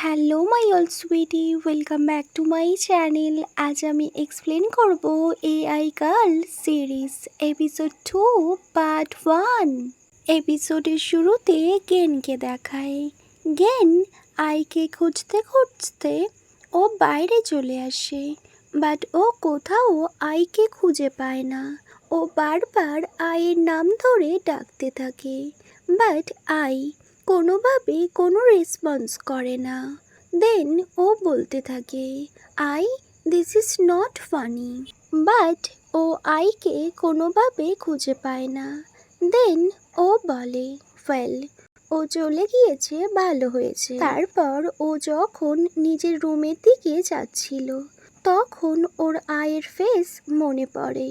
Hello my all sweetie, welcome back to my channel. আজ আমি explain করব AI girl series episode 2 part 1। এপিসোডের শুরুতে গেনকে দেখায়। গেন আইকে খুঁজতে খুঁজতে ও বাইরে চলে আসে, বাট ও কোথাও আইকে খুঁজে পায় না। ও বারবার আয়ের নাম ধরে ডাকতে থাকে, বাট আই কোনোভাবে কোনো রেসপন্স করে না। দেন ও বলতে থাকে, AI, this is not funny. But ও আইকে কোনোভাবে খুঁজে পায় না। দেন ও বলে, ওয়েল, ও চলে গিয়েছে, ভালো হয়েছে। তারপর ও যখন নিজের রুমের দিকে যাচ্ছিল, তখন ওর আয়ের ফেস মনে পড়ে,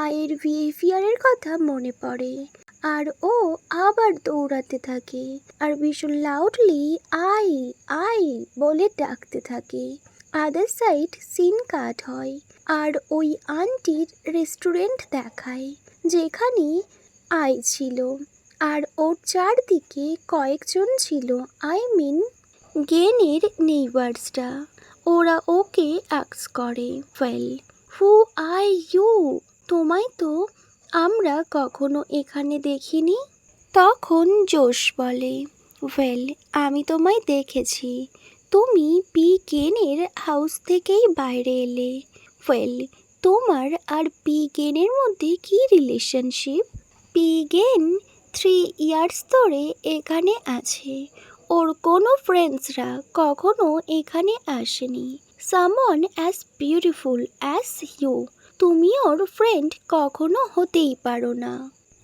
আয়ের বিহেভিয়ারের কথা মনে পড়ে। আর ও আবার দৌড়াতে থাকে আর ভীষণ লাউডলি আই আই বলে ডাকতে থাকে। আদার সাইড সিন কাট হয় আর ওই আন্টির রেস্টুরেন্ট দেখায়, যেখানে আই ছিল আর ওর চারদিকে কয়েকজন ছিল, আই মিন গেনের নেইবার্সরা। ওরা ওকে আস্ক করে, ওয়েল, হু আর ইউ? তোমায় তো আমরা কখনো এখানে দেখিনি। তখন জোশ বলে, ওয়েল, আমি তোমায় দেখেছি, তুমি পি গেনের হাউস থেকেই বাইরে এলে। ওয়েল, তোমার আর পি গেনের মধ্যে কী রিলেশনশিপ? পি গেন 3 ইয়ার্স ধরে এখানে আছে, ওর কোনো ফ্রেন্ডসরা কখনো এখানে আসেনি। Someone as beautiful as you, তুমি ওর ফ্রেন্ড কখনো হতেই পারো না।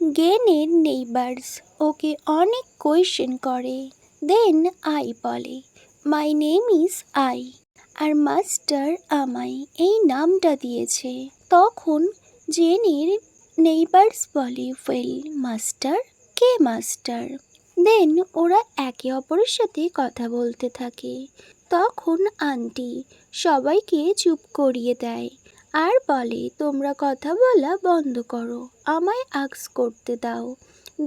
গেনের নেইবার্স ওকে অনেক কোয়েশ্চেন করে। দেন আই বলে, মাই নেম ইজ আই, আর মাস্টার আমায় এই নামটা দিয়েছে। তখন জেনের নেইবার্স বলে, ওয়েল, মাস্টার? কে মাস্টার? দেন ওরা একে অপরের সাথে কথা বলতে থাকে। তখন আন্টি সবাইকে চুপ করিয়ে দেয় আর বলে, তোমরা কথা বলা বন্ধ করো, আমায় আস্ক করতে দাও।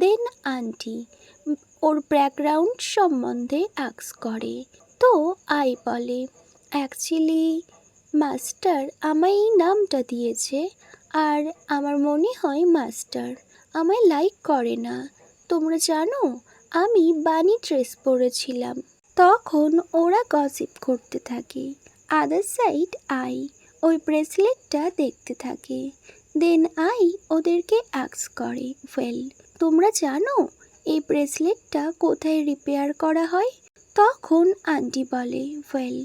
দেন আন্টি ওর ব্যাকগ্রাউন্ড সম্বন্ধে আস্ক করে। তো আই বলে, অ্যাকচুয়ালি মাস্টার আমায় এই নামটা দিয়েছে, আর আমার মনে হয় মাস্টার আমায় লাইক করে না। তোমরা জানো আমি বানি ড্রেস পরেছিলাম। তখন ওরা গসিপ করতে থাকে। আদার সাইড আই ওই ব্রেসলেটটা দেখতে থাকে। দেন আই ওদেরকে আস্ক করে, ওয়েল, তোমরা জানো এই ব্রেসলেটটা কোথায় রিপেয়ার করা হয়? তখন আন্টি বলে, ওয়েল,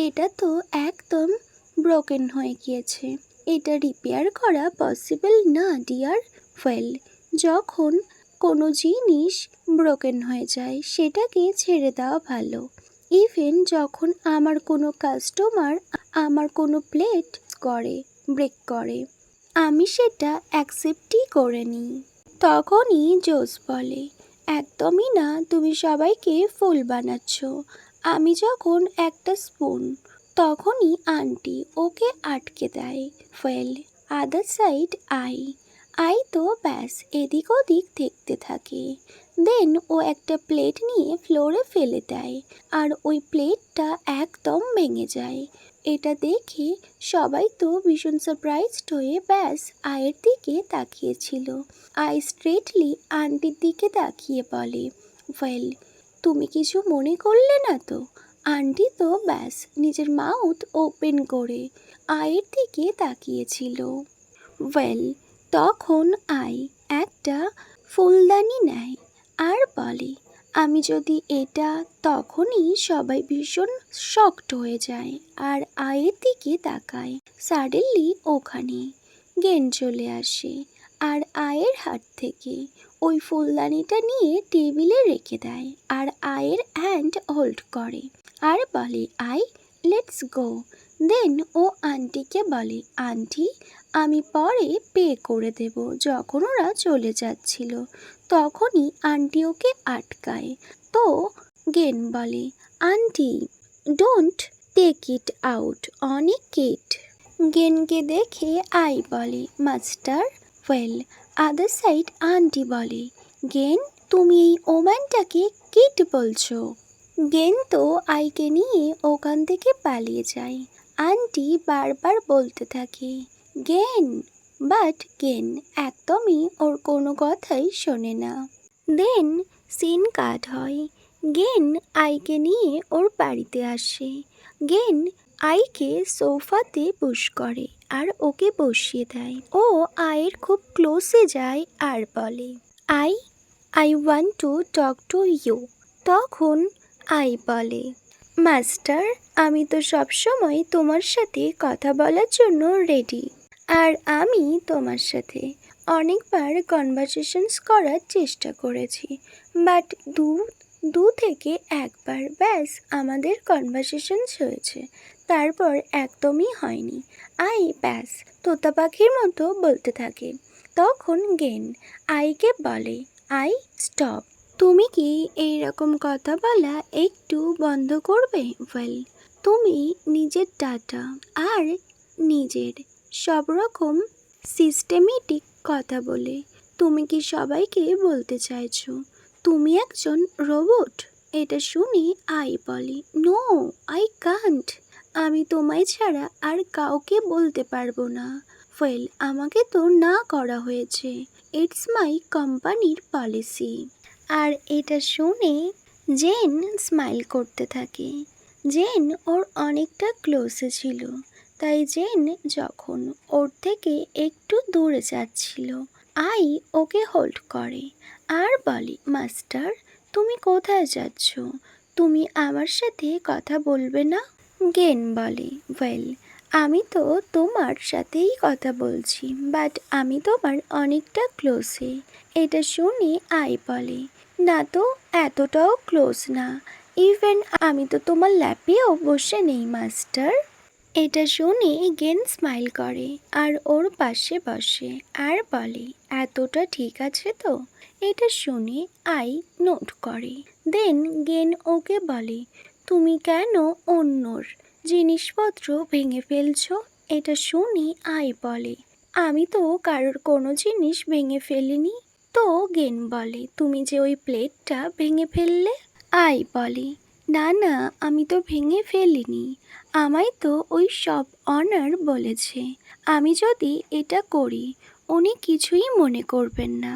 এটা তো একদম ব্রোকেন হয়ে গিয়েছে, এটা রিপেয়ার করা পসিবল না ডিয়ার। ওয়েল, যখন কোনো জিনিস ব্রোকেন হয়ে যায় সেটাকে ছেড়ে দেওয়া ভালো। ইভেন যখন আমার কোনো কাস্টমার আমার কোনো প্লেট ব্রেক করে, আমি সেটা অ্যাকসেপ্টই করে নিই। তখনই জোস বলে, একদমই না, তুমি সবাইকে ফুল বানাচ্ছ। আমি যখন একটা স্পুন। তখনই আন্টি ওকে আটকে দেয়। ওয়েল, আদার সাইড আই তো ব্যাস এদিক ওদিক দেখতে থাকে। দেন ও একটা প্লেট নিয়ে ফ্লোরে ফেলে দেয় আর ওই প্লেটটা একদম ভেঙে যায়। এটা দেখে সবাই তো ভীষণ সারপ্রাইজড হয়ে ব্যাস আয়ের দিকে তাকিয়েছিল। আই স্ট্রেটলি আন্টির দিকে তাকিয়ে বলে, ওয়েল, তুমি কিছু মনে করলে না তো? আন্টি তো ব্যাস নিজের মাউথ ওপেন করে আয়ের দিকে তাকিয়েছিল। ওয়েল, তখন আই একটা ফুলদানি নেয় আর বলে, আমি যদি এটা, তখনই সবাই ভীষণ শকড হয়ে যায় আর আয়ের দিকে তাকায়। সাডেনলি ওখানে গেন চলে আসে আর আয়ের হাত থেকে ওই ফুলদানিটা নিয়ে টেবিলে রেখে দেয় আর আয়ের হ্যান্ড হোল্ড করে আর বলে, আই, লেটস গো। দেন ও আন্টিকে বলে, আন্টি, আমি পরে পে করে দেব। যখন ওরা চলে যাচ্ছিল তখনই আন্টি ওকে আটকায়। তো গেন বলে, aunty, don't take it out on a kid. গেনকে দেখে আই বলে, master? Well, other side aunty বলে, গেন, তুমি এই ওম্যানটাকে কিড বলছো? গেন তো আইকে নিয়ে ওখান থেকে পালিয়ে যায়। আন্টি বারবার বলতে থাকে গেন, বাট গেন একদমই ওর কোনো কথাই শোনে না। দেন সিন কাট হয়। গেন আইকে নিয়ে ওর বাড়িতে আসে। গেন আইকে সোফাতে পুশ করে আর ওকে বসিয়ে দেয়। ও আয়ের খুব ক্লোজে যায় আর বলে AI I want to talk to you. তখন আই বলে মাস্টার, আমি তো সবসময় তোমার সাথে কথা বলার জন্য রেডি, আর আমি তোমার সাথে অনেকবার কনভারসেশনস করার চেষ্টা করেছি, বাট দু থেকে একবার ব্যাস আমাদের কনভারসেশনস হয়েছে, তারপর একদমই হয়নি। আই ব্যাস তোতা পাখির মতো বলতে থাকে। তখন গেন আইকে বলে আই স্টপ, তুমি কি এইরকম কথা বলা একটু বন্ধ করবে? ওয়েল, তুমি নিজের ডাটা আর নিজের সব রকম সিস্টেমেটিক কথা বলে তুমি কি সবাইকে বলতে চাইছো তুমি একজন রোবট? এটা শুনে আই বলে নো, আই কান্ট। আমি তোমায় ছাড়া আর কাউকে বলতে পারবো না। ওয়েল, আমাকে তো না করা হয়েছে, ইটস মাই কোম্পানির পলিসি। আর এটা শুনে জেন স্মাইল করতে থাকে। জেন ওর অনেকটা ক্লোজে ছিল, তাই জেন যখন ওর থেকে একটু দূরে যাচ্ছিল, আই ওকে হোল্ড করে আর বলে মাস্টার, তুমি কোথায় যাচ্ছ? তুমি আমার সাথে কথা বলবে না? গেন বলে ওয়েল, আমি তো তোমার সাথেই কথা বলছি, বাট আমি তোমার অনেকটা ক্লোজে। এটা শুনে আই বলে না তো, এতটাও ক্লোজ না, ইভেন আমি তো তোমার ল্যাপেও বসে নেই মাস্টার। এটা শুনে গেন স্মাইল করে আর ওর পাশে বসে আর বলে এতটা ঠিক আছে তো? এটা শুনে আই নোট করে। দেন গেন ওকে বলে তুমি কেন অন্যর জিনিসপত্র ভেঙে ফেলছো? এটা শুনে আই বলে আমি তো কারোর কোনো জিনিস ভেঙে ফেলিনি। তো গেন বলে তুমি যে ওই প্লেটটা ভেঙে ফেললে? আই বলে না না, আমি তো ভেঙে ফেলিনি, আমায় তো ওই সব অনার বলেছে আমি যদি এটা করি উনি কিছুই মনে করবেন না,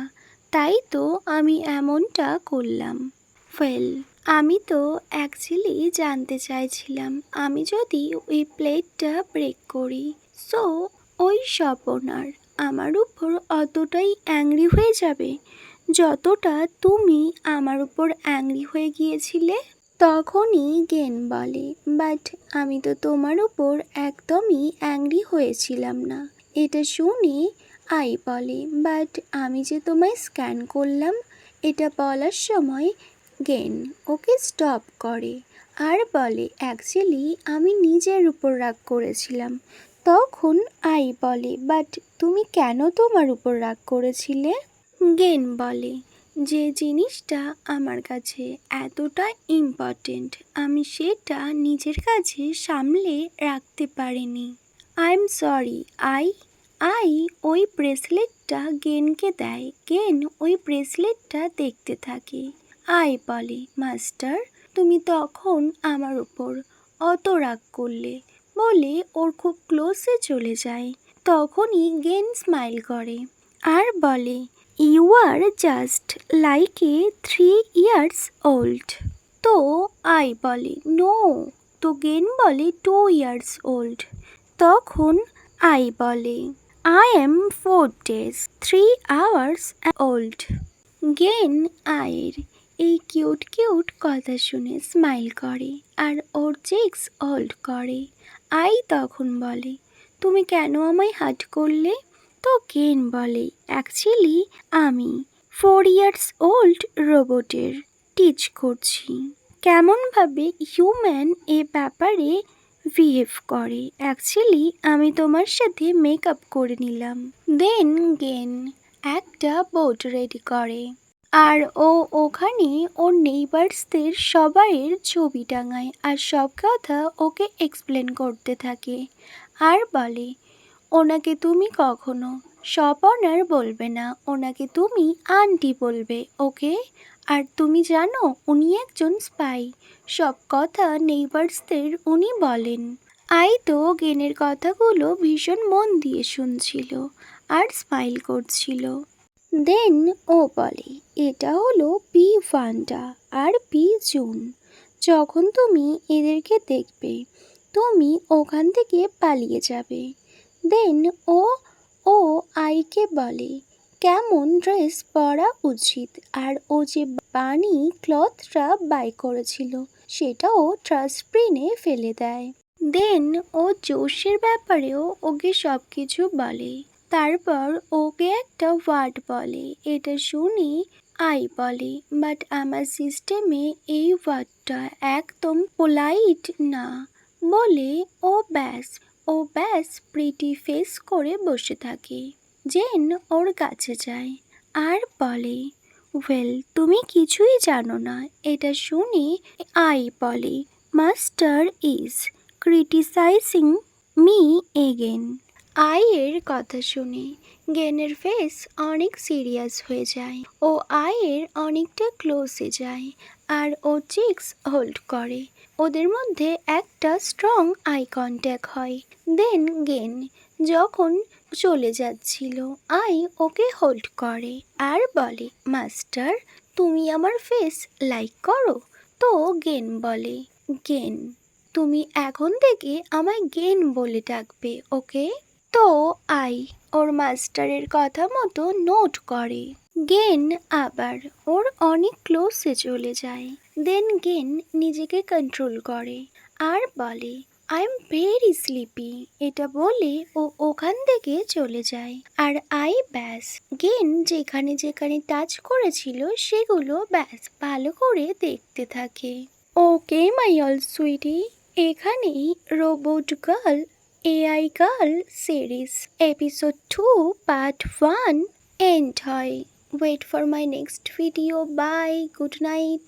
তাই তো আমি এমনটা করলাম। ওয়েল, আমি তো অ্যাকচুয়ালি জানতে চাইছিলাম আমি যদি ওই প্লেটটা ব্রেক করি, সো ওই সব ওনার আমার উপর অতটাই অ্যাংরি হয়ে যাবে যতটা তুমি আমার উপর অ্যাংরি হয়ে গিয়েছিলে। তখনই গেন বলে বাট আমি তো তোমার উপর একদমই অ্যাংরি হয়েছিলাম না। এটা শুনে আই বলে বাট আমি যে তোমায় স্ক্যান করলাম। এটা বলার সময় গেন ওকে স্টপ করে আর বলে অ্যাকচুয়ালি আমি নিজের উপর রাগ করেছিলাম। তখন আই বলে বাট তুমি কেন তোমার উপর রাগ করেছিলে? গেন বলে যে জিনিসটা আমার কাছে এতটা ইম্পর্টেন্ট আমি সেটা নিজের কাছে সামলে রাখতে পারিনি। I am sorry I. I ওই ব্রেসলেটটা গেনকে দেয়। গেন ওই ব্রেসলেটটা দেখতে থাকে। আই বলে মাস্টার, তুমি তখন আমার উপর অত রাগ করলে বলে ওর খুব ক্লোজে চলে যায়। তখনই গেন স্মাইল করে আর বলে you are just like a 3 years old। তো আই বলে নো, তো গেন বলে 2 years old। তখন আই বলে I am 4 days 3 hours old। Gen আয়ের এই কিউট কিউট কথা শুনে স্মাইল করে আর ওর চিক্স হোল্ড করে। আই তখন বলে তুমি কেন আমায় হার্ট করলে? তো গেন বলে অ্যাকচুয়ালি আমি 4 years old রোবটের টিচ করছি কেমনভাবে হিউম্যান এ ব্যাপারে বিহেভ করে। অ্যাকচুয়ালি আমি তোমার সাথে মেকআপ করে নিলাম। দেন গেন একটা বোর্ড রেডি করে আর ও ওখানে ওর নেইবার্সদের সবাইয়ের ছবি টাঙায় আর সব কথা ওকে এক্সপ্লেন করতে থাকে আর বলে ওনাকে তুমি কখনো শপ অনার বলবে না, ওনাকে তুমি আন্টি বলবে, ওকে? আর তুমি জানো উনি একজন স্পাই, সব কথা নেইবার্সদের উনি বলেন। আই তো গেনের কথাগুলো ভীষণ মন দিয়ে শুনছিল আর স্মাইল করছিল। দেন ও বলে, এটা হলো পি ওয়ান্ডা আর পি জুন। যখন তুমি এদেরকে দেখবে তুমি ওখান থেকে পালিয়ে যাবে। দেন ও ও আইকে বলে কেমন ড্রেস পরা উচিত, আর ও যে বানি ক্লথটা বাই করেছিল সেটাও ট্রাস্টবিনে ফেলে দেয়। দেন ও জোশের ব্যাপারেও ওকে সব কিছু বলে। তারপর ওকে একটা ওয়ার্ড বলে, এটা শুনে আই বলে বাট আমার সিস্টেমে এই ওয়ার্ডটা একদম পোলাইট না। বলে ও ব্যাস প্রিটি ফেস করে বসে থাকে। জেন ওর কাছে যায় আর বলে, ওয়েল তুমি কিছুই জানো না। এটা শুনে আই বলে, master is criticising me again. আয়ের কথা শুনে গেনের ফেস অনেক সিরিয়াস হয়ে যায়। ও আয়ের অনেকটা ক্লোজে যায় আর ও চিক্স হোল্ড করে। ওদের মধ্যে একটা স্ট্রং আই কন্ট্যাক্ট হয়। দেন গেন যখন চলে যাচ্ছিল আই ওকে হোল্ড করে আর বলে, মাস্টার তুমি আমার ফেস লাইক করো? তো গেন বলে, গেন তুমি এখন থেকে আমায় গেন বলে ডাকবে, ওকে? তো আই ওর মাস্টারের কথা মতো নোট করে। গেন আবার ওর অনেক ক্লোজে চলে যায়। দেন গেন নিজেকে কন্ট্রোল করে আর বলে, আই এম ভেরি স্লিপি। এটা বলে ও ওখান থেকে চলে যায়। আর আই ব্যাস গেন যেখানে যেখানে টাচ করেছিল সেগুলো ব্যাস ভালো করে দেখতে থাকে। ওকে মাই অল সুইটি, এখানেই robot girl AI girl series episode 2 part 1 end হয়। Wait for my next video. Bye, good night.